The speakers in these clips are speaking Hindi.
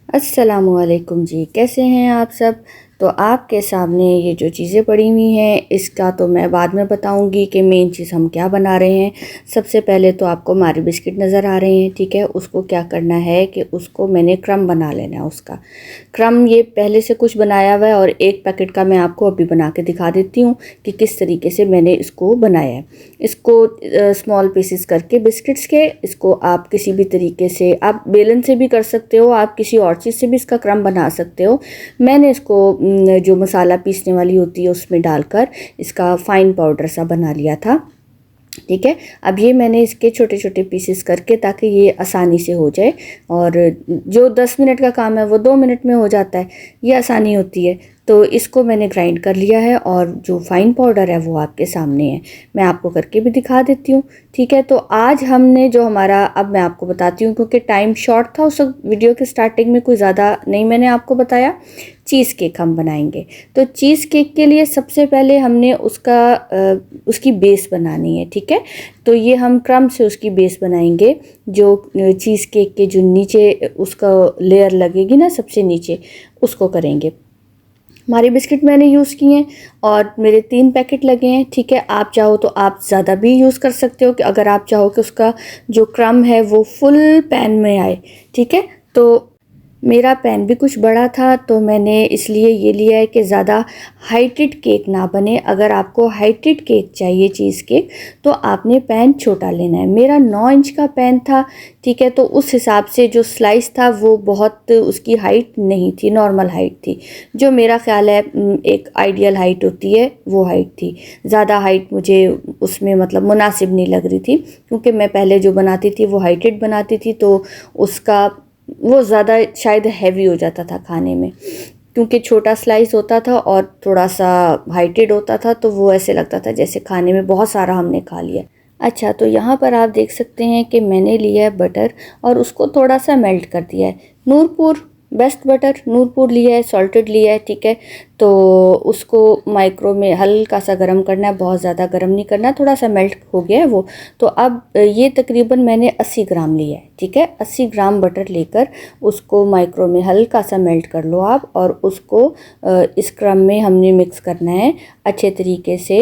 अस्सलामुअलैकुम जी, कैसे हैं आप सब। तो आपके सामने ये जो चीज़ें पड़ी हुई हैं इसका तो मैं बाद में बताऊंगी कि मेन चीज़ हम क्या बना रहे हैं। सबसे पहले तो आपको मारी बिस्किट नज़र आ रहे हैं, ठीक है। उसको क्या करना है कि उसको मैंने क्रम बना लेना है। उसका क्रम ये पहले से कुछ बनाया हुआ है और एक पैकेट का मैं आपको अभी बना के दिखा देती हूँ कि किस तरीके से मैंने इसको बनाया है। इसको स्मॉल पीसेस करके बिस्किट्स के, इसको आप किसी भी तरीके से, आप बेलन से भी कर सकते हो, आप किसी और चीज़ से भी इसका क्रम बना सकते हो। मैंने इसको जो मसाला पीसने वाली होती है उसमें डालकर इसका फ़ाइन पाउडर सा बना लिया था, ठीक है। अब ये मैंने इसके छोटे छोटे पीसेस करके, ताकि ये आसानी से हो जाए, और जो 10 मिनट का काम है वो 2 मिनट में हो जाता है, ये आसानी होती है। तो इसको मैंने ग्राइंड कर लिया है और जो फाइन पाउडर है वो आपके सामने है, मैं आपको करके भी दिखा देती हूँ, ठीक है। तो आज हमने जो हमारा, अब मैं आपको बताती हूँ क्योंकि टाइम शॉर्ट था उस वीडियो के स्टार्टिंग में, कोई ज़्यादा नहीं मैंने आपको बताया। चीज़ केक हम बनाएंगे। तो चीज़ केक के लिए सबसे पहले हमने उसकी बेस बनानी है, ठीक है। तो ये हम क्रम से उसकी बेस बनाएंगे। जो चीज़ केक के जो नीचे उसका लेयर लगेगी ना, सबसे नीचे, उसको करेंगे। हमारी बिस्किट मैंने यूज़ किए हैं और मेरे 3 पैकेट लगे हैं, ठीक है। आप चाहो तो आप ज़्यादा भी यूज़ कर सकते हो, कि अगर आप चाहो कि उसका जो क्रम है वो फुल पैन में आए, ठीक है। तो मेरा पैन भी कुछ बड़ा था तो मैंने इसलिए ये लिया है कि ज़्यादा हाइटेड केक ना बने। अगर आपको हाइटेड केक चाहिए, चीज़ केक, तो आपने पैन छोटा लेना है। मेरा 9 इंच का पैन था, ठीक है। तो उस हिसाब से जो स्लाइस था वो बहुत उसकी हाइट नहीं थी, नॉर्मल हाइट थी। जो मेरा ख्याल है एक आइडियल हाइट होती है वो हाइट थी। ज़्यादा हाइट मुझे उसमें मतलब मुनासिब नहीं लग रही थी, क्योंकि मैं पहले जो बनाती थी वो हाइटेड बनाती थी, तो उसका वो ज़्यादा शायद हैवी हो जाता था खाने में, क्योंकि छोटा स्लाइस होता था और थोड़ा सा हाइटेड होता था, तो वो ऐसे लगता था जैसे खाने में बहुत सारा हमने खा लिया। अच्छा, तो यहाँ पर आप देख सकते हैं कि मैंने लिया है बटर और उसको थोड़ा सा मेल्ट कर दिया है। नूरपुर बेस्ट बटर नूरपुर लिया है, सॉल्टेड लिया है, ठीक है। तो उसको माइक्रो में हल्का सा गर्म करना है, बहुत ज़्यादा गर्म नहीं करना, थोड़ा सा मेल्ट हो गया है वो। तो अब ये तकरीबन मैंने 80 ग्राम लिया है, ठीक है। 80 ग्राम बटर लेकर उसको माइक्रो में हल्का सा मेल्ट कर लो आप, और उसको इस क्रम में हमने मिक्स करना है अच्छे तरीके से।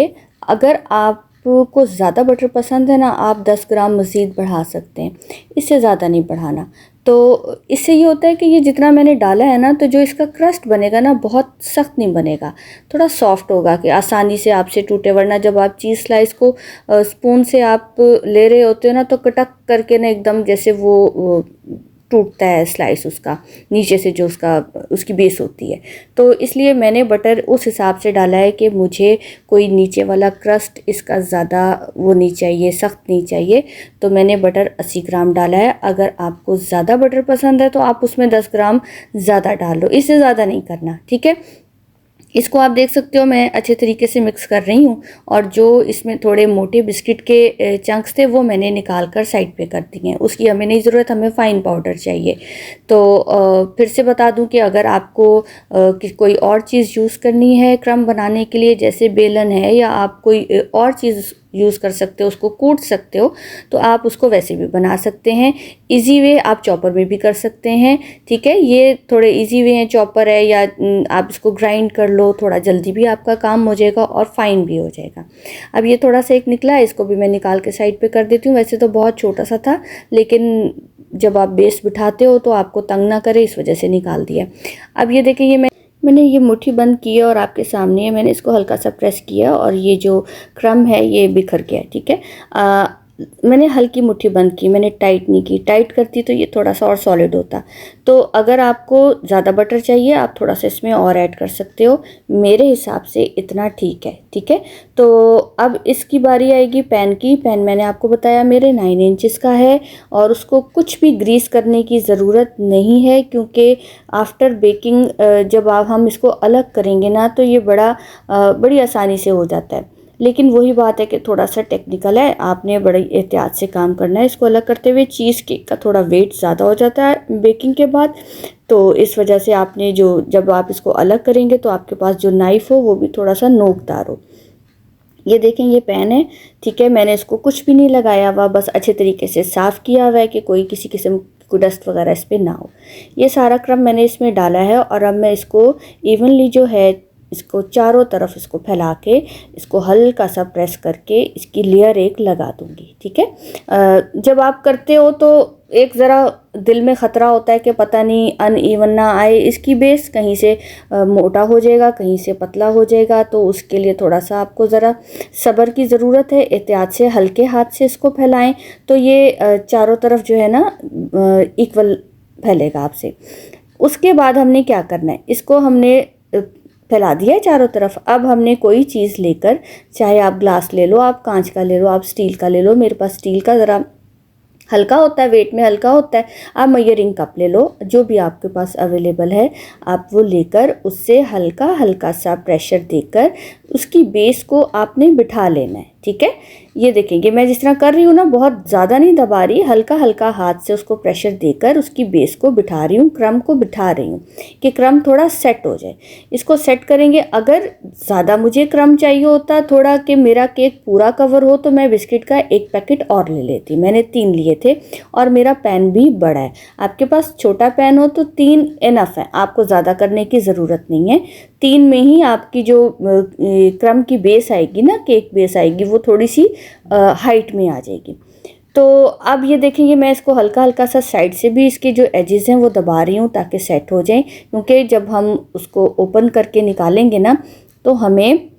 अगर आप को ज़्यादा बटर पसंद है ना, आप 10 ग्राम मज़ीद बढ़ा सकते हैं, इससे ज़्यादा नहीं बढ़ाना। तो इससे ये होता है कि ये जितना मैंने डाला है ना, तो जो इसका क्रस्ट बनेगा ना, बहुत सख्त नहीं बनेगा, थोड़ा सॉफ्ट होगा कि आसानी से आपसे टूटे। वरना जब आप चीज़ स्लाइस को स्पून से आप ले रहे होते हो ना, तो कटक करके ना एकदम जैसे वो टूटता है स्लाइस उसका, नीचे से जो उसकी बेस होती है। तो इसलिए मैंने बटर उस हिसाब से डाला है कि मुझे कोई नीचे वाला क्रस्ट इसका ज़्यादा वो नहीं चाहिए, सख्त नहीं चाहिए। तो मैंने बटर 80 ग्राम डाला है। अगर आपको ज़्यादा बटर पसंद है तो आप उसमें 10 ग्राम ज़्यादा डाल लो, इससे ज़्यादा नहीं करना, ठीक है। इसको आप देख सकते हो मैं अच्छे तरीके से मिक्स कर रही हूँ, और जो इसमें थोड़े मोटे बिस्किट के चंक्स थे वो मैंने निकाल कर साइड पे कर दिए हैं, उसकी हमें नहीं ज़रूरत, हमें फ़ाइन पाउडर चाहिए। तो फिर से बता दूं कि अगर आपको कोई और चीज़ यूज़ करनी है क्रम बनाने के लिए, जैसे बेलन है या आप कोई और चीज़ यूज़ कर सकते हो, उसको कूट सकते हो, तो आप उसको वैसे भी बना सकते हैं। इजी वे आप चॉपर में भी कर सकते हैं, ठीक है। ये थोड़े इजी वे हैं, चॉपर है, या आप इसको ग्राइंड कर लो, थोड़ा जल्दी भी आपका काम हो जाएगा और फाइन भी हो जाएगा। अब ये थोड़ा सा एक निकला है, इसको भी मैं निकाल के साइड पे कर देती हूँ। वैसे तो बहुत छोटा सा था, लेकिन जब आप बेस बिठाते हो तो आपको तंग ना करे, इस वजह से निकाल दिया। अब ये देखिए, ये मैंने ये मुट्ठी बंद की है और आपके सामने है, मैंने इसको हल्का सा प्रेस किया और ये जो क्रम है ये बिखर गया, ठीक है। मैंने हल्की मुट्ठी बंद की, मैंने टाइट नहीं की। टाइट करती तो ये थोड़ा सा और सॉलिड होता। तो अगर आपको ज़्यादा बटर चाहिए आप थोड़ा सा इसमें और ऐड कर सकते हो, मेरे हिसाब से इतना ठीक है, ठीक है। तो अब इसकी बारी आएगी पैन की। पैन मैंने आपको बताया मेरे 9 इंचज़ का है, और उसको कुछ भी ग्रीस करने की ज़रूरत नहीं है, क्योंकि आफ्टर बेकिंग जब हम इसको अलग करेंगे ना, तो ये बड़ी आसानी से हो जाता है। लेकिन वही बात है कि थोड़ा सा टेक्निकल है, आपने बड़ी एहतियात से काम करना है इसको अलग करते हुए। चीज़ केक का थोड़ा वेट ज़्यादा हो जाता है बेकिंग के बाद, तो इस वजह से आपने जब आप इसको अलग करेंगे तो आपके पास जो नाइफ़ हो वो भी थोड़ा सा नोकदार हो। ये देखें, ये पैन है, ठीक है। मैंने इसको कुछ भी नहीं लगाया हुआ, बस अच्छे तरीके से साफ़ किया हुआ है कि कोई किसी किस्म कोई डस्ट वगैरह इस पर ना हो। ये सारा क्रम मैंने इसमें डाला है और अब मैं इसको इवनली जो है इसको चारों तरफ इसको फैला के इसको हल्का सा प्रेस करके इसकी लेयर एक लगा दूंगी। ठीक है, जब आप करते हो तो एक ज़रा दिल में ख़तरा होता है कि पता नहीं अनइवन ना आए, इसकी बेस कहीं से मोटा हो जाएगा, कहीं से पतला हो जाएगा, तो उसके लिए थोड़ा सा आपको ज़रा सब्र की ज़रूरत है। एहतियात से हल्के हाथ से इसको फैलाएं तो ये चारों तरफ जो है ना इक्वल फैलेगा आपसे। उसके बाद हमने क्या करना है, इसको हमने फैला दिया है चारों तरफ। अब हमने कोई चीज़ लेकर, चाहे आप ग्लास ले लो, आप कांच का ले लो, आप स्टील का ले लो, मेरे पास स्टील का ज़रा हल्का होता है, वेट में हल्का होता है। आप मेजरिंग कप ले लो, जो भी आपके पास अवेलेबल है आप वो लेकर उससे हल्का हल्का सा प्रेशर देकर उसकी बेस को आपने बिठा लेना है। ठीक है, ये देखेंगे मैं जिस तरह कर रही हूँ ना, बहुत ज़्यादा नहीं दबा रही, हल्का हल्का हाथ से उसको प्रेशर देकर उसकी बेस को बिठा रही हूँ, क्रम को बिठा रही हूँ कि क्रम थोड़ा सेट हो जाए। इसको सेट करेंगे। अगर ज़्यादा मुझे क्रम चाहिए होता थोड़ा कि मेरा केक पूरा कवर हो, तो मैं बिस्किट का एक पैकेट और ले लेती। मैंने 3 लिए थे और मेरा पैन भी बड़ा है। आपके पास छोटा पैन हो तो 3 इनफ है, आपको ज़्यादा करने की ज़रूरत नहीं है। 3 में ही आपकी जो क्रम की बेस आएगी ना, केक बेस आएगी, वो थोड़ी सी हाइट में आ जाएगी। तो अब ये देखेंगे मैं इसको हल्का हल्का सा साइड से भी इसके जो एजेस हैं वो दबा रही हूँ ताकि सेट हो जाए, क्योंकि जब हम उसको ओपन करके निकालेंगे ना तो हमें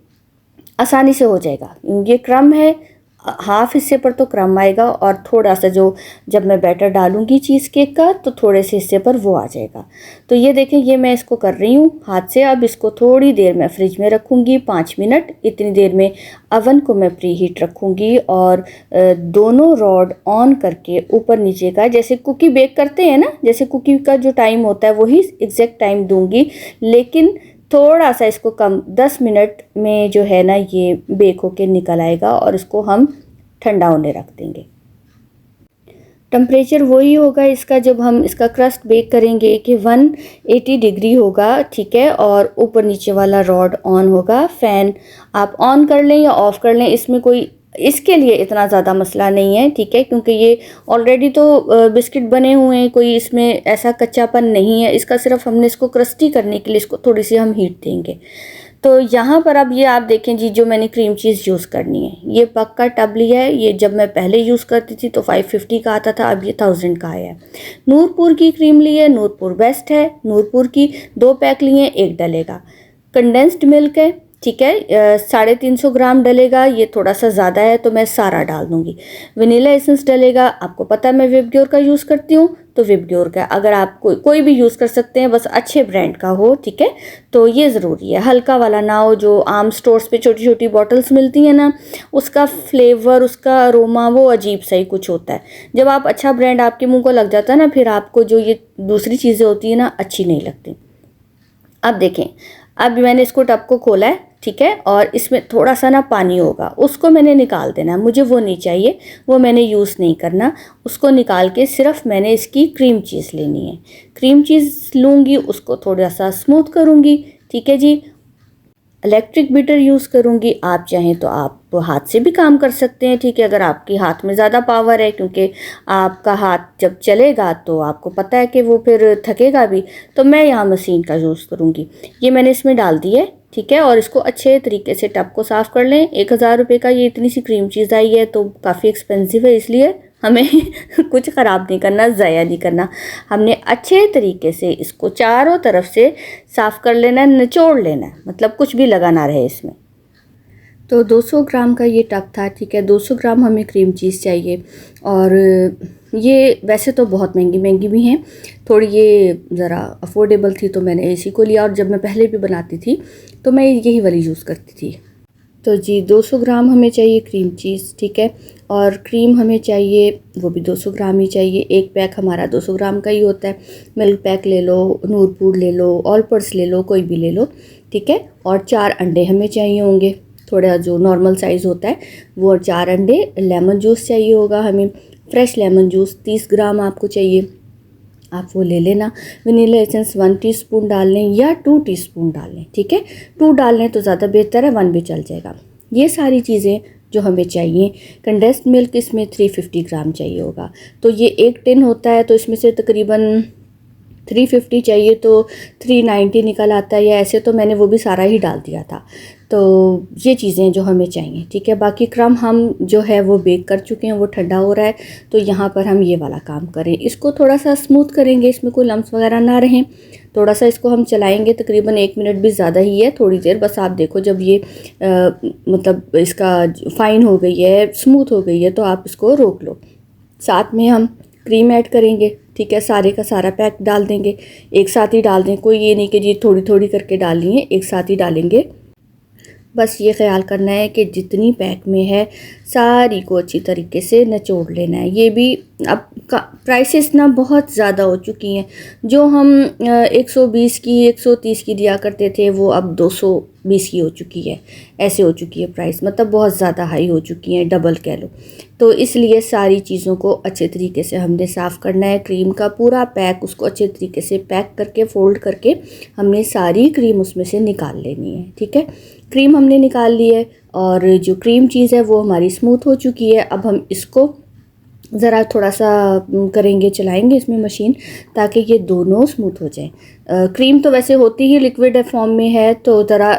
आसानी से हो जाएगा। ये क्रम है, हाफ हिस्से पर तो क्रम आएगा और थोड़ा सा जो जब मैं बैटर डालूंगी चीज़ केक का तो थोड़े से हिस्से पर वो आ जाएगा। तो ये देखें, ये मैं इसको कर रही हूँ हाथ से। अब इसको थोड़ी देर मैं फ्रिज में रखूँगी, 5 मिनट। इतनी देर में अवन को मैं प्री हीट रखूँगी और दोनों रॉड ऑन करके ऊपर नीचे का, जैसे कुकी बेक करते हैं ना, जैसे कुकी का जो टाइम होता है वही एग्जैक्ट टाइम दूँगी, लेकिन थोड़ा सा इसको कम, 10 मिनट में जो है ना ये बेक होके निकल आएगा और इसको हम ठंडा होने रख देंगे। टेम्परेचर वही होगा इसका जब हम इसका क्रस्ट बेक करेंगे कि 180 डिग्री होगा। ठीक है, और ऊपर नीचे वाला रॉड ऑन होगा। फ़ैन आप ऑन कर लें या ऑफ़ कर लें, इसमें कोई इसके लिए इतना ज़्यादा मसला नहीं है। ठीक है, क्योंकि ये ऑलरेडी तो बिस्किट बने हुए हैं, कोई इसमें ऐसा कच्चापन नहीं है। इसका सिर्फ हमने इसको क्रस्टी करने के लिए इसको थोड़ी सी हम हीट देंगे। तो यहाँ पर अब ये आप देखें जी, जो मैंने क्रीम चीज़ यूज़ करनी है, ये पक का टब लिया है। ये जब मैं पहले यूज़ करती थी तो 550 का आता था, अब ये 1000 का आया है। नूरपुर की क्रीम ली है, नूरपुर बेस्ट है। नूरपुर की 2 पैक लिए, 1 डलेगा। कंडेंस्ड मिल्क है, ठीक है, 350 ग्राम डलेगा। ये थोड़ा सा ज़्यादा है तो मैं सारा डाल दूँगी। वनीला एसेंस डलेगा, आपको पता है मैं विबग्योर का यूज़ करती हूँ तो विबग्योर का, अगर आप कोई भी यूज़ कर सकते हैं, बस अच्छे ब्रांड का हो। ठीक है, तो ये ज़रूरी है, हल्का वाला ना हो। जो आम स्टोर्स पे छोटी छोटी बॉटल्स मिलती हैं ना, उसका फ्लेवर, उसका अरोमा वो अजीब सा ही कुछ होता है। जब आप अच्छा ब्रांड आपके मुँह को लग जाता है ना, फिर आपको जो ये दूसरी चीज़ें होती हैं ना अच्छी नहीं लगती। अब देखें, अब मैंने इसको टब को खोला है, ठीक है, और इसमें थोड़ा सा ना पानी होगा, उसको मैंने निकाल देना। मुझे वो नहीं चाहिए, वो मैंने यूज़ नहीं करना। उसको निकाल के सिर्फ मैंने इसकी क्रीम चीज़ लेनी है। क्रीम चीज़ लूँगी, उसको थोड़ा सा स्मूथ करूँगी। ठीक है जी, इलेक्ट्रिक बीटर यूज़ करूँगी। आप चाहें तो आप हाथ से भी काम कर सकते हैं। ठीक है, अगर आपके हाथ में ज़्यादा पावर है, क्योंकि आपका हाथ जब चलेगा तो आपको पता है कि वो फिर थकेगा भी, तो मैं यहाँ मशीन का यूज़ करूँगी। ये मैंने इसमें डाल दी है, ठीक है, और इसको अच्छे तरीके से टब को साफ़ कर लें। 1000 रुपये का ये इतनी सी क्रीम चीज़ आई है तो काफ़ी एक्सपेंसिव है, इसलिए हमें कुछ ख़राब नहीं करना, ज़ाया नहीं करना। हमने अच्छे तरीके से इसको चारों तरफ से साफ़ कर लेना है, निचोड़ लेना है, मतलब कुछ भी लगा ना रहे इसमें। तो 200 ग्राम का ये टब था, ठीक है, 200 ग्राम हमें क्रीम चीज़ चाहिए। और ये वैसे तो बहुत महंगी भी हैं, थोड़ी ये ज़रा अफोर्डेबल थी तो मैंने इसी को लिया। और जब मैं पहले भी बनाती थी तो मैं यही वाली यूज़ करती थी। तो जी 200 ग्राम हमें चाहिए क्रीम चीज़, ठीक है, और क्रीम हमें चाहिए वो भी 200 ग्राम ही चाहिए। एक पैक हमारा 200 ग्राम का ही होता है। मिल्क पैक ले लो, नूरपुर ले लो, ऑलपर्स ले लो, कोई भी ले लो, ठीक है। और 4 अंडे हमें चाहिए होंगे, थोड़ा जो नॉर्मल साइज़ होता है वो 4 अंडे। लेमन जूस चाहिए होगा हमें, फ्रेश लेमन जूस 30 ग्राम आपको चाहिए, आप वो ले लेना। वनीला एसेंस 1 टीस्पून डाल लें या 2 टीस्पून डाल लें, ठीक है, 2 डाल लें तो ज़्यादा बेहतर है, 1 भी चल जाएगा। ये सारी चीज़ें जो हमें चाहिए। कंडेंस्ड मिल्क इसमें 350 ग्राम चाहिए होगा। तो ये एक टिन होता है, तो इसमें से तकरीबन 350 चाहिए तो 390 निकल आता है, या ऐसे तो मैंने वो भी सारा ही डाल दिया था। तो ये चीज़ें जो हमें चाहिए, ठीक है। बाकी क्रम हम जो है वो बेक कर चुके हैं, वो ठंडा हो रहा है। तो यहाँ पर हम ये वाला काम करें, इसको थोड़ा सा स्मूथ करेंगे, इसमें कोई लम्स वगैरह ना रहें। थोड़ा सा इसको हम चलाएंगे, तकरीबन 1 मिनट भी ज़्यादा ही है, थोड़ी देर बस। आप देखो जब ये मतलब इसका फ़ाइन हो गई है, स्मूथ हो गई है, तो आप इसको रोक लो। साथ में हम क्रीम ऐड करेंगे, ठीक है। सारे का सारा पैक डाल देंगे, एक साथ ही डाल दें। कोई ये नहीं कि जी थोड़ी थोड़ी करके डालनी है, एक साथ ही डालेंगे। बस ये ख्याल करना है कि जितनी पैक में है सारी को अच्छी तरीके से निचोड़ लेना है। ये भी अब प्राइसेस ना बहुत ज़्यादा हो चुकी हैं। जो हम 120 की 130 की दिया करते थे, वो अब 220 की हो चुकी है। ऐसे हो चुकी है प्राइस, मतलब बहुत ज़्यादा हाई हो चुकी हैं, डबल कह लो। तो इसलिए सारी चीज़ों को अच्छे तरीके से हमने साफ़ करना है। क्रीम का पूरा पैक, उसको अच्छे तरीके से पैक करके फोल्ड करके हमने सारी क्रीम उसमें से निकाल लेनी है, ठीक है। क्रीम हमने निकाल ली है और जो क्रीम चीज़ है वो हमारी स्मूथ हो चुकी है। अब हम इसको ज़रा थोड़ा सा करेंगे, चलाएंगे इसमें मशीन, ताकि ये दोनों स्मूथ हो जाए। क्रीम तो वैसे होती ही लिक्विड फॉर्म में है, तो ज़रा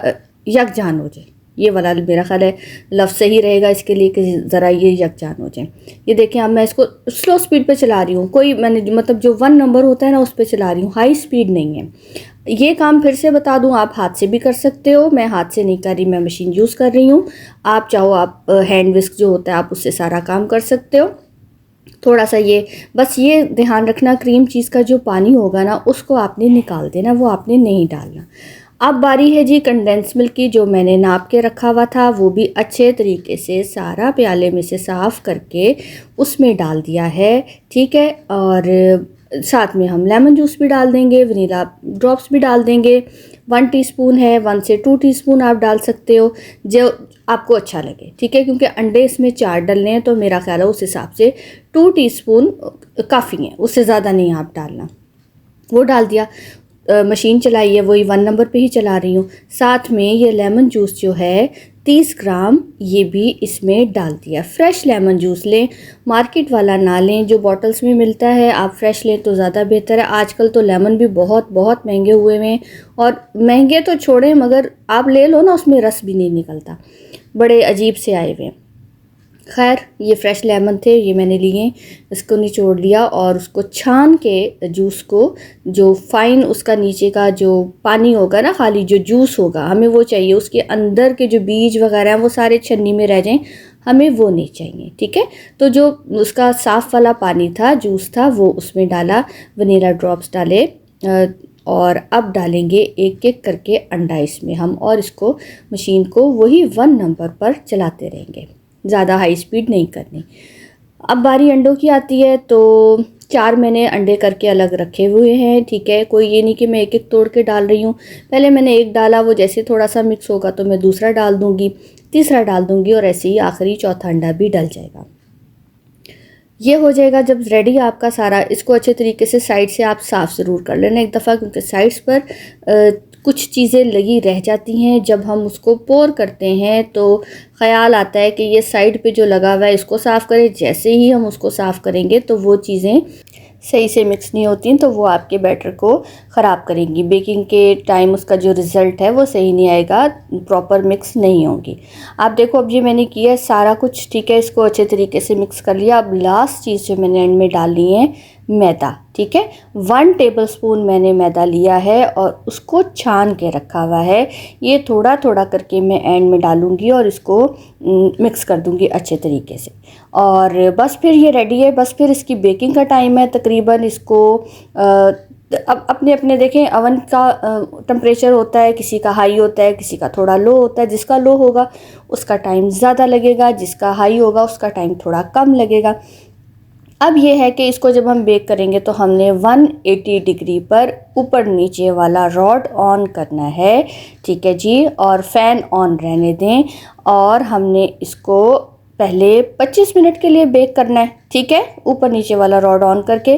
यकजान हो जाए। ये वाला मेरा ख्याल है लफ्ज़ सही रहेगा इसके लिए, कि ज़रा ये यकजान हो जाए। ये देखें, अब मैं इसको स्लो स्पीड पे चला रही हूँ, कोई मैंने मतलब जो 1 नंबर होता है ना उस पर चला रही हूँ, हाई स्पीड नहीं है। ये काम फिर से बता दूं, आप हाथ से भी कर सकते हो। मैं हाथ से नहीं कर रही, मैं मशीन यूज़ कर रही हूँ। आप चाहो आप हैंड विस्क जो होता है आप उससे सारा काम कर सकते हो। थोड़ा सा ये बस ये ध्यान रखना, क्रीम चीज़ का जो पानी होगा ना उसको आपने निकाल देना, वो आपने नहीं डालना। अब बारी है जी कंडेंस मिल्क की, जो मैंने नाप के रखा हुआ था वो भी अच्छे तरीके से सारा प्याले में से साफ़ करके उसमें डाल दिया है, ठीक है। और साथ में हम लेमन जूस भी डाल देंगे, वनीला ड्रॉप्स भी डाल देंगे। 1 टीस्पून है, 1 से 2 टीस्पून आप डाल सकते हो, जो आपको अच्छा लगे, ठीक है। क्योंकि अंडे इसमें 4 डलने हैं, तो मेरा ख्याल है उस हिसाब से 2 टीस्पून काफ़ी है, उससे ज़्यादा नहीं आप डालना। वो डाल दिया, मशीन चलाई है, वही 1 नंबर पे ही चला रही हूँ। साथ में ये लेमन जूस जो है 30 ग्राम ये भी इसमें डाल दिया। फ्रेश लेमन जूस लें, मार्केट वाला ना लें, जो बॉटल्स में मिलता है आप फ्रेश लें तो ज़्यादा बेहतर है। आजकल तो लेमन भी बहुत बहुत महंगे हुए हैं, और महंगे तो छोड़ें, मगर आप ले लो ना उसमें रस भी नहीं निकलता, बड़े अजीब से आए हुए। खैर ये फ़्रेश लेमन थे, ये मैंने लिए, इसको निचोड़ लिया और उसको छान के जूस को, जो फ़ाइन उसका नीचे का जो पानी होगा ना, खाली जो जूस होगा हमें वो चाहिए, उसके अंदर के जो बीज वगैरह हैं वो सारे छन्नी में रह जाएं, हमें वो नहीं चाहिए, ठीक है। तो जो उसका साफ़ वाला पानी था, जूस था, वो उसमें डाला, वनीला ड्रॉप्स डाले, और अब डालेंगे एक एक करके अंडा इसमें हम, और इसको मशीन को वही 1 नंबर पर चलाते रहेंगे, ज़्यादा हाई स्पीड नहीं करनी। अब बारी अंडों की आती है, तो 4 मैंने अंडे करके अलग रखे हुए हैं, ठीक है। कोई ये नहीं कि मैं एक एक तोड़ के डाल रही हूँ। पहले मैंने एक डाला, वो जैसे थोड़ा सा मिक्स होगा तो मैं दूसरा डाल दूँगी, तीसरा डाल दूँगी, और ऐसे ही आखिरी चौथा अंडा भी डल जाएगा। ये हो जाएगा जब रेडी आपका सारा। इसको अच्छे तरीके से साइड से आप साफ़ ज़रूर कर लेना एक दफ़ा, क्योंकि साइड्स पर कुछ चीज़ें लगी रह जाती हैं। जब हम उसको पोर करते हैं तो ख़याल आता है कि ये साइड पे जो लगा हुआ है इसको साफ़ करें। जैसे ही हम उसको साफ़ करेंगे तो वो चीज़ें सही से मिक्स नहीं होती, तो वो आपके बैटर को ख़राब करेंगी। बेकिंग के टाइम उसका जो रिज़ल्ट है वो सही नहीं आएगा, प्रॉपर मिक्स नहीं होंगी। आप देखो अब ये मैंने किया है सारा कुछ, ठीक है। इसको अच्छे तरीके से मिक्स कर लिया। अब लास्ट चीज़ जो मैंने एंड में डालनी है मैदा, ठीक है। 1 टेबलस्पून मैंने मैदा लिया है और उसको छान के रखा हुआ है। ये थोड़ा थोड़ा करके मैं एंड में डालूँगी और इसको मिक्स कर दूँगी अच्छे तरीके से, और बस फिर ये रेडी है। बस फिर इसकी बेकिंग का टाइम है, तकरीबन इसको अब अपने अपने देखें, अवन का टेम्परेचर होता है, किसी का हाई होता है, किसी का थोड़ा लो होता है। जिसका लो होगा उसका टाइम ज़्यादा लगेगा, जिसका हाई होगा उसका टाइम थोड़ा कम लगेगा। अब ये है कि इसको जब हम बेक करेंगे तो हमने 180 डिग्री पर ऊपर नीचे वाला रॉड ऑन करना है, ठीक है जी, और फ़ैन ऑन रहने दें। और हमने इसको पहले 25 मिनट के लिए बेक करना है, ठीक है। ऊपर नीचे वाला रॉड ऑन करके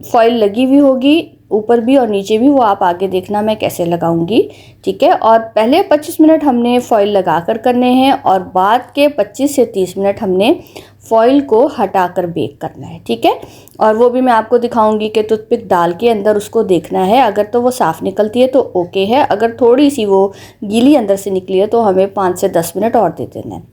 फॉइल लगी हुई होगी ऊपर भी और नीचे भी, वो आप आगे देखना मैं कैसे लगाऊंगी, ठीक है। और पहले 25 मिनट हमने फॉइल लगा कर करने हैं और बाद के 25 से 30 मिनट हमने फॉइल को हटाकर बेक करना है, ठीक है। और वो भी मैं आपको दिखाऊंगी कि टूथपिक डाल के अंदर उसको देखना है, अगर तो वो साफ़ निकलती है तो ओके है, अगर थोड़ी सी वो गीली अंदर से निकली है तो हमें 5 से 10 मिनट और दे देना है।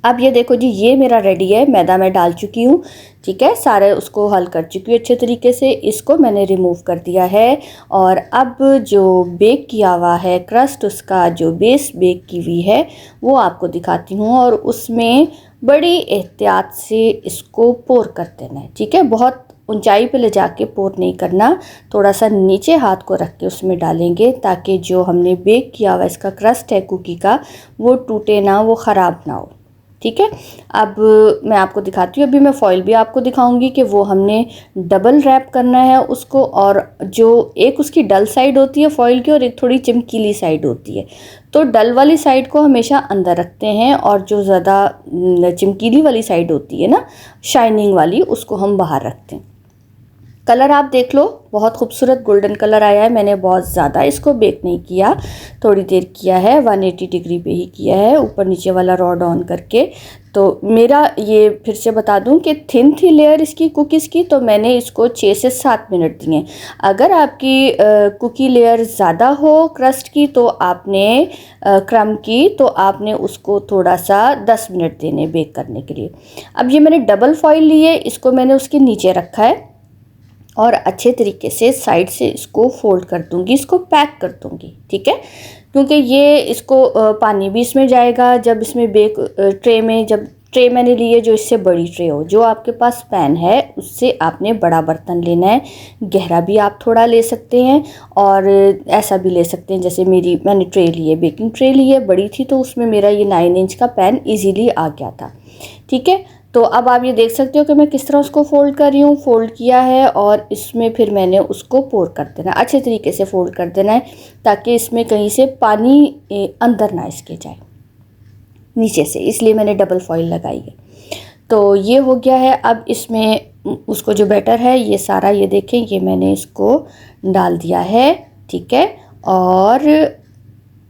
अब ये देखो जी, ये मेरा रेडी है, मैदा मैं डाल चुकी हूँ, ठीक है। सारे उसको हल कर चुकी हूँ अच्छे तरीके से, इसको मैंने रिमूव कर दिया है। और अब जो बेक किया हुआ है क्रस्ट, उसका जो बेस बेक की हुई है वो आपको दिखाती हूँ। और उसमें बड़ी एहतियात से इसको पोर कर देना है, ठीक है। बहुत ऊंचाई पे ले जाके पोर नहीं करना, थोड़ा सा नीचे हाथ को रख के उसमें डालेंगे ताकि जो हमने बेक किया हुआ इसका क्रस्ट है कुकी का, वो टूटे ना, वो ख़राब ना हो, ठीक है। अब मैं आपको दिखाती हूँ, अभी मैं फॉइल भी आपको दिखाऊंगी कि वो हमने डबल रैप करना है उसको। और जो एक उसकी डल साइड होती है फॉइल की और एक थोड़ी चमकीली साइड होती है, तो डल वाली साइड को हमेशा अंदर रखते हैं और जो ज़्यादा चमकीली वाली साइड होती है ना, शाइनिंग वाली, उसको हम बाहर रखते हैं। कलर आप देख लो, बहुत खूबसूरत गोल्डन कलर आया है। मैंने बहुत ज़्यादा इसको बेक नहीं किया, थोड़ी देर किया है, 180 डिग्री पे ही किया है, ऊपर नीचे वाला रॉड ऑन करके। तो मेरा ये फिर से बता दूं कि थिन थी लेयर इसकी कुकीज़ की, तो मैंने इसको 6 से 7 मिनट दिए। अगर आपकी कुकी लेयर ज़्यादा हो क्रस्ट की तो आपने क्रम की, तो आपने उसको थोड़ा सा 10 मिनट देने बेक करने के लिए। अब ये मैंने डबल फॉइल लिए, इसको मैंने उसके नीचे रखा है और अच्छे तरीके से साइड से इसको फोल्ड कर दूंगी, इसको पैक कर दूंगी, ठीक है। क्योंकि ये इसको पानी भी इसमें जाएगा जब इसमें बेक ट्रे में, जब ट्रे मैंने ली है जो इससे बड़ी ट्रे हो, जो आपके पास पैन है उससे आपने बड़ा बर्तन लेना है। गहरा भी आप थोड़ा ले सकते हैं और ऐसा भी ले सकते हैं, जैसे मैंने ट्रे ली है, बेकिंग ट्रे ली है, बड़ी थी तो उसमें मेरा ये 9 इंच का पैन इजीली आ गया था, ठीक है। तो अब आप ये देख सकते हो कि मैं किस तरह उसको फ़ोल्ड कर रही हूँ, फ़ोल्ड किया है और इसमें फिर मैंने उसको पोर कर देना है, अच्छे तरीके से फ़ोल्ड कर देना है ताकि इसमें कहीं से पानी अंदर ना इसके जाए नीचे से, इसलिए मैंने डबल फॉइल लगाई है। तो ये हो गया है। अब इसमें उसको जो बैटर है ये सारा, ये देखें, ये मैंने इसको डाल दिया है, ठीक है। और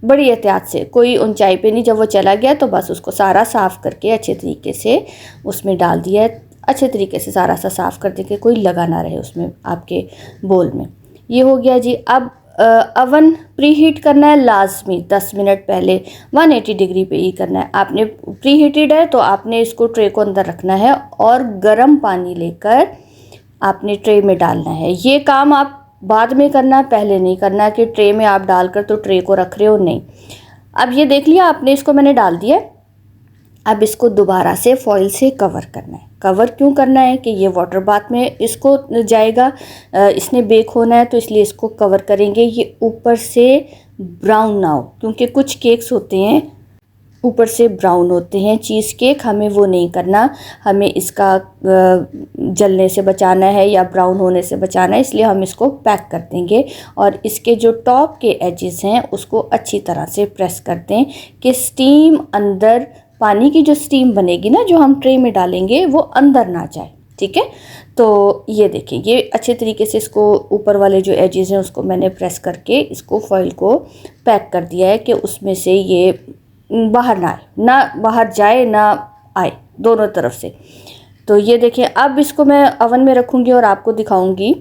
बड़ी एहतियात से, कोई ऊंचाई पे नहीं, जब वो चला गया तो बस उसको सारा साफ़ करके अच्छे तरीके से उसमें डाल दिया है, अच्छे तरीके से सारा सा साफ़ कर दे के कोई लगा ना रहे उसमें आपके बोल में। ये हो गया जी। अब अवन प्री हीट करना है लाजमी 10 मिनट पहले, 180 डिग्री पे ही करना है। आपने प्री हीटेड है तो आपने इसको ट्रे को अंदर रखना है और गर्म पानी लेकर आपने ट्रे में डालना है। ये काम आप बाद में करना, पहले नहीं करना कि ट्रे में आप डालकर तो ट्रे को रख रहे हो, नहीं। अब ये देख लिया आपने, इसको मैंने डाल दिया। अब इसको दोबारा से फॉइल से कवर करना है। कवर क्यों करना है कि ये वाटर बाथ में इसको जाएगा, इसने बेक होना है, तो इसलिए इसको कवर करेंगे। ये ऊपर से ब्राउन ना हो, क्योंकि कुछ केक्स होते हैं ऊपर से ब्राउन होते हैं, चीज़ केक, हमें वो नहीं करना, हमें इसका जलने से बचाना है या ब्राउन होने से बचाना है, इसलिए हम इसको पैक कर देंगे। और इसके जो टॉप के एजेस हैं उसको अच्छी तरह से प्रेस कर दें कि स्टीम अंदर, पानी की जो स्टीम बनेगी ना जो हम ट्रे में डालेंगे, वो अंदर ना जाए, ठीक है। तो ये देखिए, ये अच्छे तरीके से इसको ऊपर वाले जो एजेस हैं उसको मैंने प्रेस करके इसको फॉइल को पैक कर दिया है कि उसमें से ये बाहर ना आए, ना बाहर जाए ना आए, दोनों तरफ से। तो ये देखिए, अब इसको मैं अवन में रखूँगी और आपको दिखाऊंगी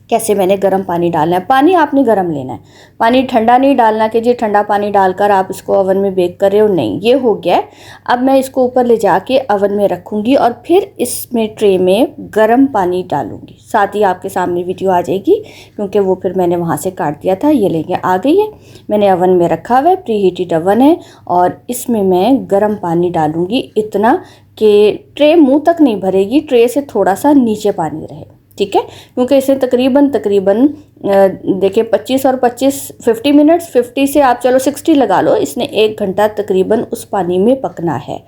कैसे मैंने गर्म पानी डालना है। पानी आपने गर्म लेना है, पानी ठंडा नहीं डालना कि जी ठंडा पानी डालकर आप इसको ओवन में बेक कर रहे हो, नहीं। ये हो गया। अब मैं इसको ऊपर ले जाके ओवन में रखूँगी और फिर इसमें ट्रे में गर्म पानी डालूँगी। साथ ही आपके सामने वीडियो आ जाएगी क्योंकि वो फिर मैंने वहाँ से काट दिया था। ये लेके आ गई है, मैंने ओवन में रखा हुआ है, प्री हीटेड ओवन है, और इसमें मैं गर्म पानी डालूँगी इतना कि ट्रे मुँह तक नहीं भरेगी, ट्रे से थोड़ा सा नीचे पानी रहे, ठीक है। क्योंकि इसे तकरीबन देखिए 25 और 25 50 मिनट्स, 50 से आप चलो 60 लगा लो, इसने 1 घंटा तकरीबन उस पानी में पकना है।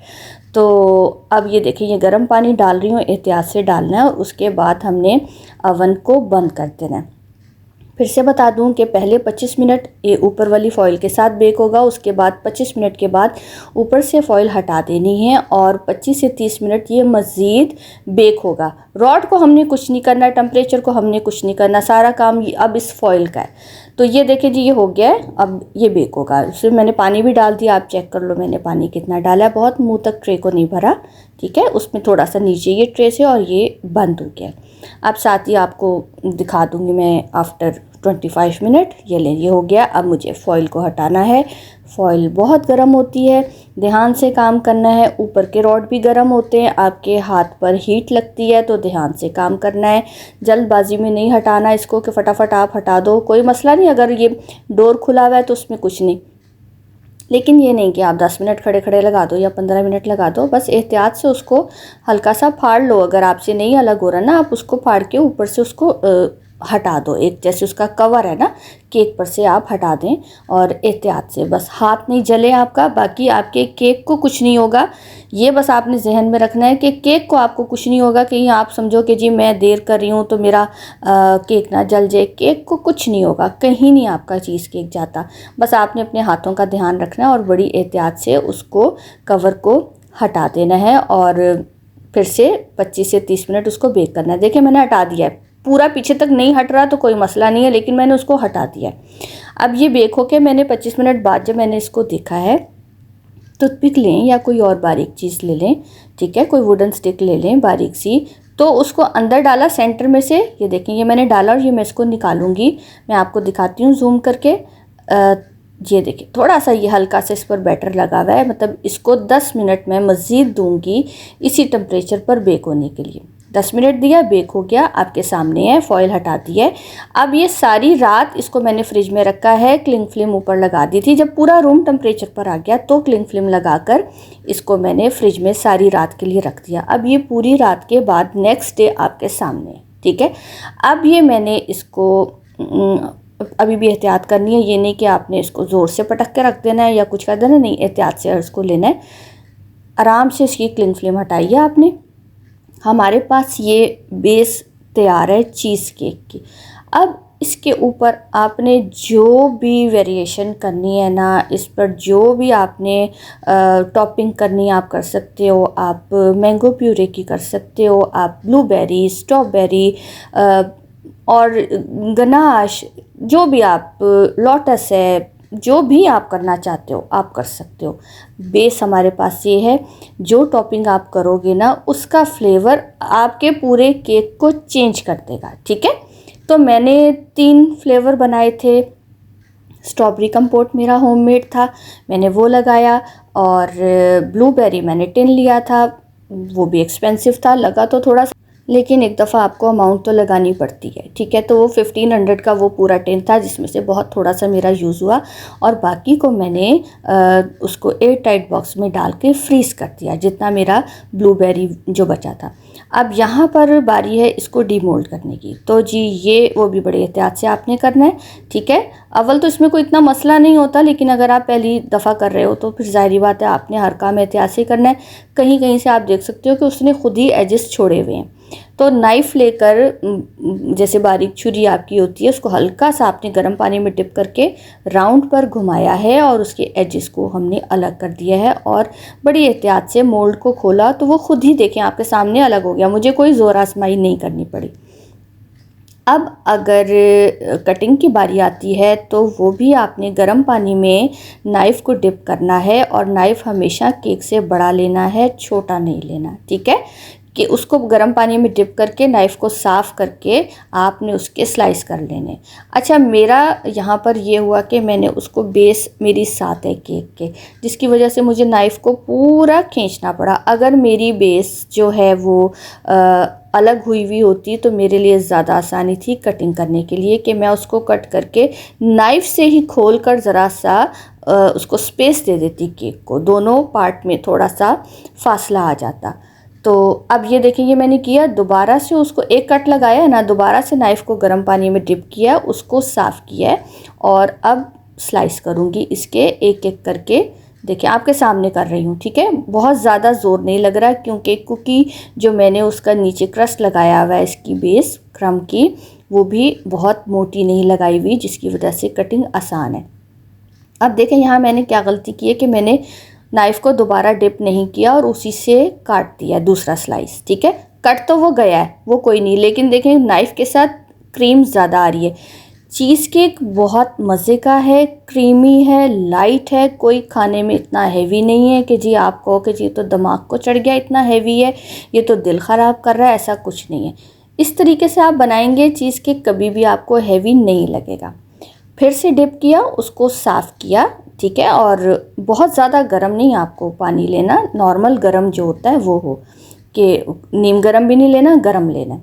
तो अब ये देखिए, ये गर्म पानी डाल रही हूँ, एहतियात से डालना है। और उसके बाद हमने अवन को बंद कर देना है। फिर से बता दूं कि पहले 25 मिनट ये ऊपर वाली फॉइल के साथ बेक होगा, उसके बाद 25 मिनट के बाद ऊपर से फॉइल हटा देनी है और 25 से 30 मिनट ये मज़ीद बेक होगा। रॉड को हमने कुछ नहीं करना, टेम्परेचर को हमने कुछ नहीं करना, सारा काम अब इस फॉइल का है। तो ये देखिए जी, ये हो गया है, अब ये बेक होगा। इसमें मैंने पानी भी डाल दिया, आप चेक कर लो मैंने पानी कितना डाला है, बहुत मुँह तक ट्रे को नहीं भरा, ठीक है। उसमें थोड़ा सा नीचे ये ट्रे से और ये बंद हो गया। अब साथ ही आपको दिखा दूँगी मैं आफ्टर 25 मिनट। ये ले, ये हो गया। अब मुझे फ़ॉइल को हटाना है। फ़ॉइल बहुत गर्म होती है, ध्यान से काम करना है। ऊपर के रॉड भी गर्म होते हैं, आपके हाथ पर हीट लगती है, तो ध्यान से काम करना है। जल्दबाजी में नहीं हटाना इसको कि फटाफट आप हटा दो, कोई मसला नहीं। अगर ये डोर खुला हुआ है तो उसमें कुछ नहीं, लेकिन ये नहीं कि आप 10 मिनट खड़े खड़े लगा दो या 15 मिनट लगा दो। बस एहतियात से उसको हल्का सा फाड़ लो। अगर आपसे नहीं अलग हो रहा ना, आप उसको फाड़ के ऊपर से उसको हटा दो। एक जैसे उसका कवर है ना केक पर से, आप हटा दें और एहतियात से, बस हाथ नहीं जले आपका। बाकी आपके केक को कुछ नहीं होगा, ये बस आपने जहन में रखना है कि केक को आपको कुछ नहीं होगा। कहीं आप समझो कि जी मैं देर कर रही हूँ तो मेरा केक ना जल जाए, केक को कुछ नहीं होगा, कहीं नहीं आपका चीज़ केक जाता। बस आपने अपने हाथों का ध्यान रखना है और बड़ी एहतियात से उसको कवर को हटा देना है और फिर से 25 से 30 मिनट उसको बेक करना है। देखिए मैंने हटा दिया है, पूरा पीछे तक नहीं हट रहा तो कोई मसला नहीं है, लेकिन मैंने उसको हटा दिया है। अब ये बेक हो के मैंने 25 मिनट बाद जब मैंने इसको देखा है, टूथपिक लें या कोई और बारीक चीज़ ले लें, ठीक है, कोई वुडन स्टिक ले लें बारीक सी, तो उसको अंदर डाला सेंटर में से। ये देखें, ये मैंने डाला और ये मैं इसको निकालूंगी, मैं आपको दिखाती हूँ जूम करके। ये देखिए थोड़ा सा ये हल्का सा इस पर बैटर लगा हुआ है, मतलब इसको 10 मिनट में मज़ीद दूंगी इसी टेम्परेचर पर बेक होने के लिए। 10 मिनट दिया, बेक हो गया, आपके सामने है, फॉइल हटा दी है। अब ये सारी रात इसको मैंने फ्रिज में रखा है, क्लिंग फ्लेम ऊपर लगा दी थी। जब पूरा रूम टेम्परेचर पर आ गया तो क्लिंग फ्लेम लगाकर इसको मैंने फ्रिज में सारी रात के लिए रख दिया। अब ये पूरी रात के बाद नेक्स्ट डे आपके सामने, ठीक है। अब ये मैंने इसको अभी भी एहतियात करनी है, ये नहीं कि आपने इसको ज़ोर से पटक के रख देना है या कुछ कर देना, नहीं, एहतियात से इसको लेना है। आराम से इसकी क्लिंग फ्लेम हटाइए आपने। हमारे पास ये बेस तैयार है चीज़ केक की। अब इसके ऊपर आपने जो भी वेरिएशन करनी है ना, इस पर जो भी आपने टॉपिंग करनी है आप कर सकते हो। आप मैंगो प्यूरे की कर सकते हो, आप ब्लूबेरी, स्ट्रॉबेरी और गनाश, जो भी आप, लोटस है, जो भी आप करना चाहते हो आप कर सकते हो। बेस हमारे पास ये है, जो टॉपिंग आप करोगे ना उसका फ्लेवर आपके पूरे केक को चेंज कर देगा, ठीक है। तो मैंने 3 फ्लेवर बनाए थे। स्ट्रॉबेरी कंपोट मेरा होममेड था, मैंने वो लगाया, और ब्लूबेरी मैंने टिन लिया था, वो भी एक्सपेंसिव था, लगा तो थोड़ा सा, लेकिन एक दफ़ा आपको अमाउंट तो लगानी पड़ती है, ठीक है। तो वो 1500 का वो पूरा टिन था, जिसमें से बहुत थोड़ा सा मेरा यूज़ हुआ और बाकी को मैंने उसको एयर टाइट बॉक्स में डाल के फ्रीज़ कर दिया, जितना मेरा ब्लूबेरी जो बचा था। अब यहाँ पर बारी है इसको डीमोल्ड करने की, तो जी ये वो भी बड़े एहतियात से आपने करना है, ठीक है। अव्वल तो इसमें कोई इतना मसला नहीं होता, लेकिन अगर आप पहली दफ़ा कर रहे हो तो फिर ज़ाहिर बात है आपने हर काम एहतियात से करना है। कहीं कहीं से आप देख सकते हो कि उसने खुद ही एजेस छोड़े हुए हैं, तो नाइफ़ लेकर, जैसे बारीक छुरी आपकी होती है, उसको हल्का सा आपने गर्म पानी में डिप करके राउंड पर घुमाया है और उसके एजेस को हमने अलग कर दिया है और बड़ी एहतियात से मोल्ड को खोला तो वो खुद ही देखें आपके सामने अलग हो गया, मुझे कोई ज़ोर आजमाई नहीं करनी पड़ी। अब अगर कटिंग की बारी आती है तो वो भी आपने गर्म पानी में नाइफ़ को डिप करना है और नाइफ़ हमेशा केक से बड़ा लेना है, छोटा नहीं लेना, ठीक है। कि उसको गर्म पानी में डिप करके नाइफ़ को साफ़ करके आपने उसके स्लाइस कर लेने। अच्छा, मेरा यहाँ पर ये हुआ कि मैंने उसको, बेस मेरी साथ है केक के, जिसकी वजह से मुझे नाइफ़ को पूरा खींचना पड़ा। अगर मेरी बेस जो है वो अलग हुई हुई होती तो मेरे लिए ज़्यादा आसानी थी कटिंग करने के लिए, कि मैं उसको कट करके नाइफ़ से ही खोल कर ज़रा सा उसको स्पेस दे देती केक को, दोनों पार्ट में थोड़ा सा फासला आ जाता। तो अब ये देखिए, ये मैंने किया, दोबारा से उसको एक कट लगाया है ना, दोबारा से नाइफ़ को गर्म पानी में डिप किया, उसको साफ़ किया है और अब स्लाइस करूँगी इसके एक एक करके। देखिए आपके सामने कर रही हूँ, ठीक है। बहुत ज़्यादा ज़ोर नहीं लग रहा, क्योंकि कुकी जो मैंने उसका नीचे क्रस्ट लगाया हुआ है, इसकी बेस क्रम की, वो भी बहुत मोटी नहीं लगाई हुई, जिसकी वजह से कटिंग आसान है। अब देखें यहाँ मैंने क्या गलती की है कि मैंने नाइफ़ को दोबारा डिप नहीं किया और उसी से काट दिया दूसरा स्लाइस। ठीक है, कट तो वो गया है, वो कोई नहीं, लेकिन देखें नाइफ़ के साथ क्रीम ज़्यादा आ रही है। चीज़ केक बहुत मज़े का है, क्रीमी है, लाइट है, कोई खाने में इतना हैवी नहीं है कि जी आप कहो कि जी तो दिमाग को चढ़ गया, इतना हैवी है, ये तो दिल ख़राब कर रहा है, ऐसा कुछ नहीं है। इस तरीके से आप बनाएंगे चीज़ केक, कभी भी आपको हैवी नहीं लगेगा। फिर से डिप किया, उसको साफ़ किया, ठीक है, और बहुत ज़्यादा गर्म नहीं आपको पानी लेना, नॉर्मल गर्म जो होता है वो हो, कि नीम गर्म भी नहीं लेना, गर्म लेना।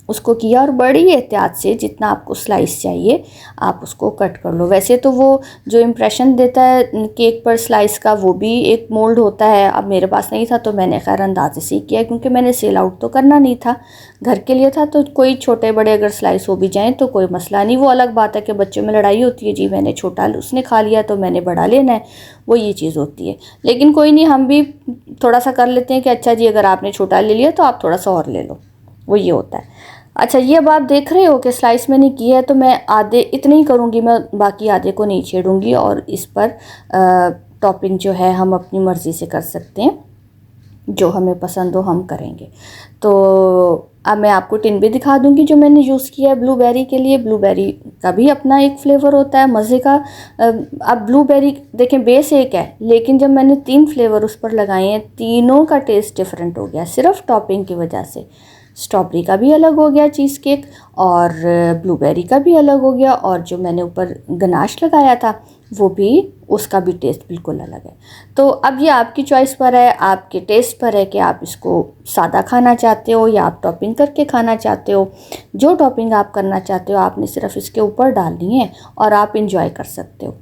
उसको किया और बड़ी एहतियात से जितना आपको स्लाइस चाहिए आप उसको कट कर लो। वैसे तो वो जो इम्प्रेशन देता है केक पर स्लाइस का, वो भी एक मोल्ड होता है। अब मेरे पास नहीं था तो मैंने खैर अंदाजे से ही किया, क्योंकि मैंने सेल आउट तो करना नहीं था, घर के लिए था। तो कोई छोटे बड़े अगर स्लाइस हो भी जाएँ तो कोई मसला नहीं। वो अलग बात है कि बच्चों में लड़ाई होती है, जी मैंने छोटा उसने खा लिया तो मैंने बड़ा लेना है, वो ये चीज़ होती है। लेकिन कोई नहीं, हम भी थोड़ा सा कर लेते हैं कि अच्छा जी अगर आपने छोटा ले लिया तो आप थोड़ा सा और ले लो, वो ये होता है। अच्छा, ये अब आप देख रहे हो कि स्लाइस मैंने की है, तो मैं आधे इतने ही करूँगी, मैं बाकी आधे को नहीं छेड़ूंगी। और इस पर टॉपिंग जो है हम अपनी मर्ज़ी से कर सकते हैं, जो हमें पसंद हो हम करेंगे। तो अब मैं आपको टिन भी दिखा दूंगी जो मैंने यूज़ किया है ब्लूबेरी के लिए। ब्लूबेरी का भी अपना एक फ्लेवर होता है मज़े का। अब ब्लूबेरी देखें बेस एक है, लेकिन जब मैंने 3 फ्लेवर उस पर लगाए हैं, तीनों का टेस्ट डिफरेंट हो गया सिर्फ टॉपिंग की वजह से। स्ट्रॉबेरी का भी अलग हो गया चीज़ केक, और ब्लूबेरी का भी अलग हो गया, और जो मैंने ऊपर गनाश लगाया था वो भी, उसका भी टेस्ट बिल्कुल अलग है। तो अब ये आपकी चॉइस पर है, आपके टेस्ट पर है कि आप इसको सादा खाना चाहते हो या आप टॉपिंग करके खाना चाहते हो। जो टॉपिंग आप करना चाहते हो आपने सिर्फ इसके ऊपर डालनी है और आप इंजॉय कर सकते हो।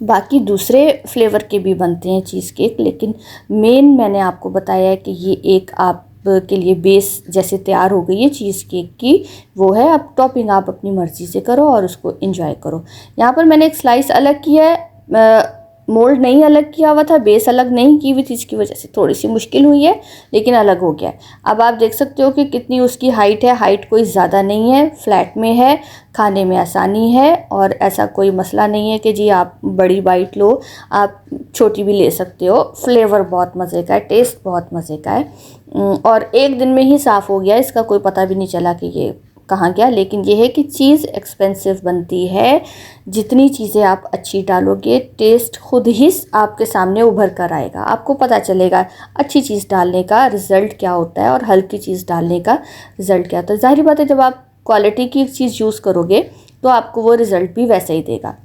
बाकी दूसरे फ्लेवर के भी बनते हैं चीज़ केक, लेकिन मेन मैंने आपको बताया है कि ये एक आप के लिए बेस जैसे तैयार हो गई है चीज़ केक की, वो है। अब टॉपिंग आप अपनी मर्ज़ी से करो और उसको एंजॉय करो। यहाँ पर मैंने एक स्लाइस अलग किया है, मोल्ड नहीं अलग किया हुआ था, बेस अलग नहीं की हुई थी, इसकी वजह से थोड़ी सी मुश्किल हुई है, लेकिन अलग हो गया है। अब आप देख सकते हो कि कितनी उसकी हाइट है, हाइट कोई ज़्यादा नहीं है, फ्लैट में है, खाने में आसानी है, और ऐसा कोई मसला नहीं है कि जी आप बड़ी बाइट लो, आप छोटी भी ले सकते हो। फ्लेवर बहुत मज़े का है, टेस्ट बहुत मज़े का है, और एक दिन में ही साफ़ हो गया, इसका कोई पता भी नहीं चला कि ये कहाँ गया। लेकिन ये है कि चीज़ एक्सपेंसिव बनती है, जितनी चीज़ें आप अच्छी डालोगे टेस्ट खुद ही आपके सामने उभर कर आएगा। आपको पता चलेगा अच्छी चीज़ डालने का रिज़ल्ट क्या होता है और हल्की चीज़ डालने का रिज़ल्ट क्या होता है। ज़ाहिर बात है जब आप क्वालिटी की चीज़ यूज़ करोगे तो आपको वो रिज़ल्ट भी वैसा ही देगा।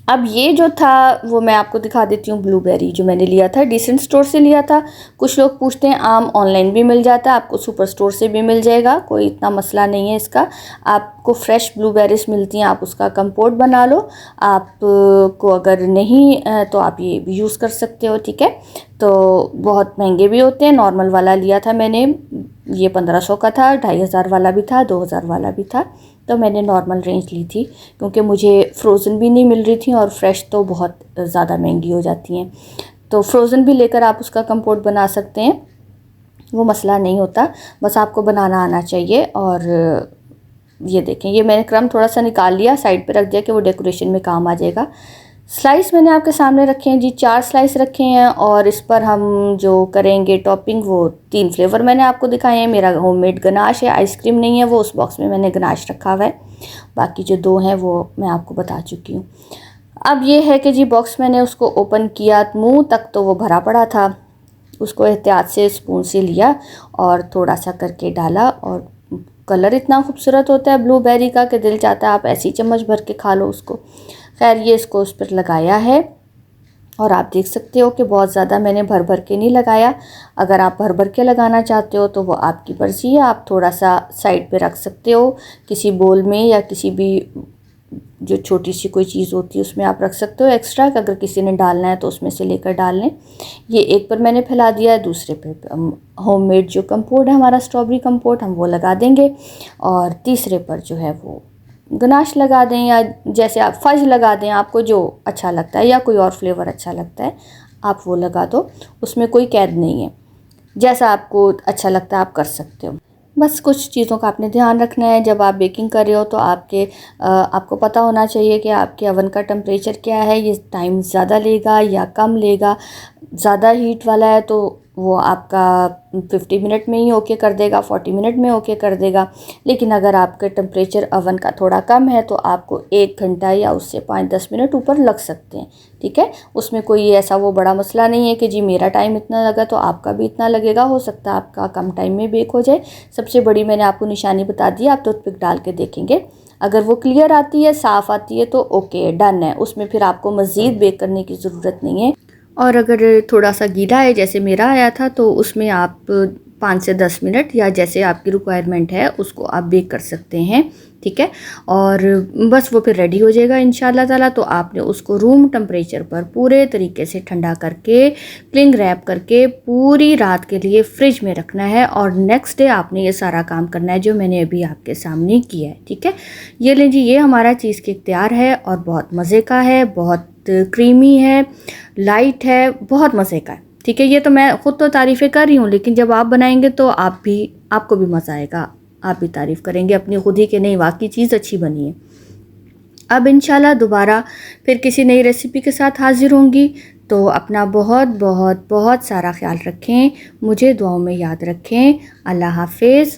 अब ये जो था वो मैं आपको दिखा देती हूँ। ब्लूबेरी जो मैंने लिया था डिसेंट स्टोर से लिया था। कुछ लोग पूछते हैं आम ऑनलाइन भी मिल जाता है, आपको सुपर स्टोर से भी मिल जाएगा, कोई इतना मसला नहीं है इसका। आपको फ्रेश ब्लूबेरीज मिलती हैं, आप उसका कंपोट बना लो। आप को अगर नहीं तो आप ये भी यूज़ कर सकते हो, ठीक है। तो बहुत महंगे भी होते हैं, नॉर्मल वाला लिया था मैंने, ये 1500 का था, 2500 वाला भी था, 2000 वाला भी था। तो मैंने नॉर्मल रेंज ली थी, क्योंकि मुझे फ़्रोज़न भी नहीं मिल रही थी और फ्रेश तो बहुत ज़्यादा महंगी हो जाती हैं। तो फ्रोज़न भी लेकर आप उसका कंपोट बना सकते हैं, वो मसला नहीं होता, बस आपको बनाना आना चाहिए। और ये देखें, ये मैंने क्रम थोड़ा सा निकाल लिया, साइड पे रख दिया कि वो डेकोरेशन में काम आ जाएगा। स्लाइस मैंने आपके सामने रखे हैं जी, 4 स्लाइस रखे हैं, और इस पर हम जो करेंगे टॉपिंग वो 3 फ्लेवर मैंने आपको दिखाए हैं। मेरा होममेड गनाश है, आइसक्रीम नहीं है, वो उस बॉक्स में मैंने गनाश रखा हुआ है। बाकी जो 2 हैं वो मैं आपको बता चुकी हूँ। अब ये है कि जी बॉक्स मैंने उसको ओपन किया, मुंह तक तो वो भरा पड़ा था, उसको एहतियात से स्पून से लिया और थोड़ा सा करके डाला। और कलर इतना खूबसूरत होता है ब्लूबेरी का कि दिल चाहता है आप ऐसी चम्मच भर के खा लो उसको। खैर ये इसको उस पर लगाया है, और आप देख सकते हो कि बहुत ज़्यादा मैंने भर भर के नहीं लगाया। अगर आप भर भर के लगाना चाहते हो तो वो आपकी मर्ज़ी है, आप थोड़ा सा साइड पे रख सकते हो किसी बोल में, या किसी भी जो छोटी सी कोई चीज़ होती है उसमें आप रख सकते हो एक्स्ट्रा। अगर किसी ने डालना है तो उसमें से लेकर डाल लें। ये एक पर मैंने फैला दिया है, दूसरे पे होममेड जो कंपोट है हमारा स्ट्रॉबेरी कंपोट, हम वो लगा देंगे। और तीसरे पर जो है वो गनाश लगा दें, या जैसे आप फज लगा दें, आपको जो अच्छा लगता है, या कोई और फ्लेवर अच्छा लगता है आप वो लगा दो, उसमें कोई कैद नहीं है, जैसा आपको अच्छा लगता है आप कर सकते हो। बस कुछ चीज़ों का आपने ध्यान रखना है जब आप बेकिंग कर रहे हो, तो आपको पता होना चाहिए कि आपके अवन का टेम्परेचर क्या है, ये टाइम ज़्यादा लेगा या कम लेगा। ज़्यादा हीट वाला है तो वो आपका 50 मिनट में ही ओके कर देगा, 40 मिनट में ओके कर देगा। लेकिन अगर आपका टेम्परेचर अवन का थोड़ा कम है तो आपको 1 घंटा या उससे 5-10 मिनट ऊपर लग सकते हैं, ठीक है। उसमें कोई ऐसा वो बड़ा मसला नहीं है कि जी मेरा टाइम इतना लगा तो आपका भी इतना लगेगा, हो सकता है आपका कम टाइम में बेक हो जाए। सबसे बड़ी मैंने आपको निशानी बता दी, आप टूथपिक डाल के देखेंगे, अगर वो क्लियर आती है, साफ़ आती है तो ओके डन है, उसमें फिर आपको मज़ीद बेक करने की ज़रूरत नहीं है। और अगर थोड़ा सा गीला है जैसे मेरा आया था तो उसमें आप 5 से 10 मिनट या जैसे आपकी रिक्वायरमेंट है उसको आप बेक कर सकते हैं, ठीक है। और बस वो फिर रेडी हो जाएगा इंशाल्लाह ताला। तो आपने उसको रूम टेम्परेचर पर पूरे तरीके से ठंडा करके क्लिंग रैप करके पूरी रात के लिए फ्रिज में रखना है, और नेक्स्ट डे आपने ये सारा काम करना है जो मैंने अभी आपके सामने किया है, ठीक है। ये लें जी, ये हमारा चीज़ केक तैयार है और बहुत मज़े का है, बहुत क्रीमी है, लाइट है, बहुत मज़े का है, ठीक है। ये तो मैं ख़ुद तो तारीफ़ें कर रही हूँ, लेकिन जब आप बनाएंगे तो आपको भी मज़ा आएगा, आप भी तारीफ़ करेंगे अपनी खुद ही कि नहीं वाकई चीज़ अच्छी बनी है। अब इंशाल्लाह दोबारा फिर किसी नई रेसिपी के साथ हाज़िर होंगी। तो अपना बहुत बहुत बहुत सारा ख्याल रखें, मुझे दुआओं में याद रखें। अल्लाह हाफ़िज़।